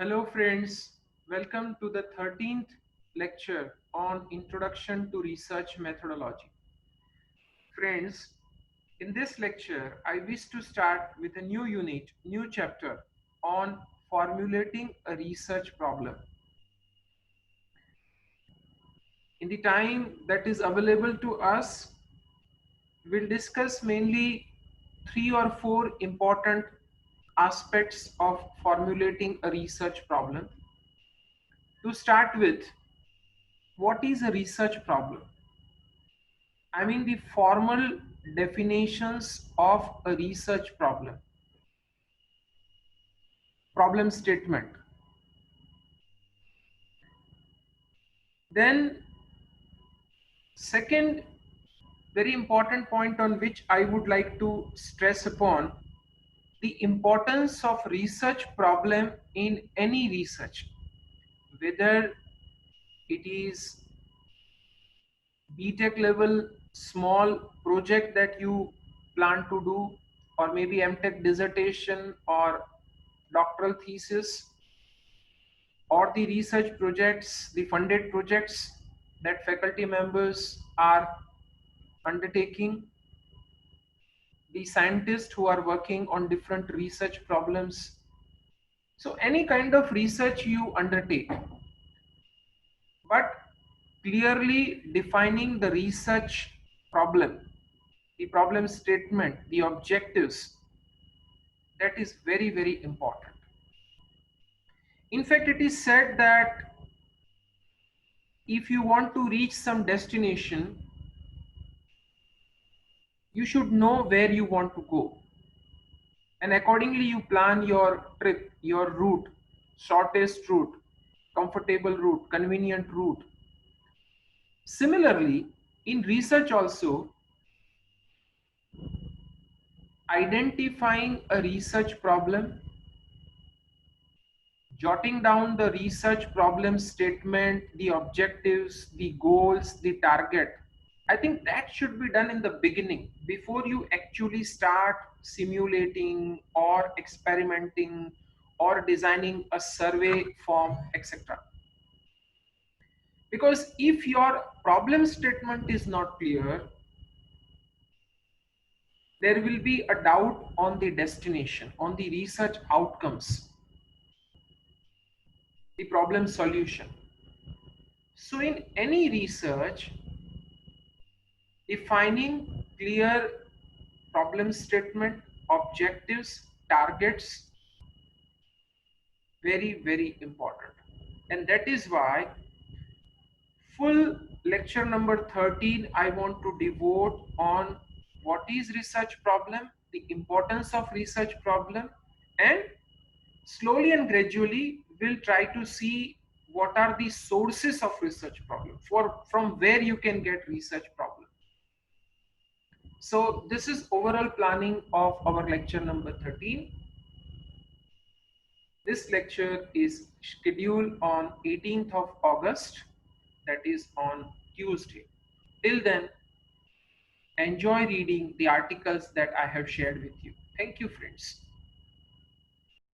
Hello friends, welcome to the 13th lecture on Introduction to Research Methodology. Friends, in this lecture, I wish to start with a new unit, new chapter on formulating a research problem. In the time that is available to us, we'll discuss mainly three or four important aspects of formulating a research problem. To start with, what is a research problem? I mean the formal definitions of a research problem statement. Then, second very important point on which I would like to stress upon the importance of research problem in any research, whether it is BTech level small project that you plan to do, or maybe MTech dissertation or doctoral thesis, or the research projects, the funded projects that faculty members are undertaking, the scientists who are working on different research problems. So, any kind of research you undertake, but clearly defining the research problem, the problem statement, the objectives, that is very, very important. In fact, it is said that if you want to reach some destination, you should know where you want to go, and accordingly you plan your trip, your route, shortest route, comfortable route, convenient route. Similarly, in research also, identifying a research problem, jotting down the research problem statement, the objectives, the goals, the target, I think that should be done in the beginning before you actually start simulating or experimenting or designing a survey form, etc. Because if your problem statement is not clear, there will be a doubt on the destination, on the research outcomes, the problem solution. So, in any research, defining clear problem statement, objectives, targets, very, very important. And that is why full lecture number 13 I want to devote on what is research problem, the importance of research problem, and slowly and gradually we'll try to see what are the sources of research problem, for from where you can get research problem. So this is overall planning of our lecture number 13. This lecture is scheduled on 18th of August, that is on Tuesday. Till then, enjoy reading the articles that I have shared with you. Thank you, friends.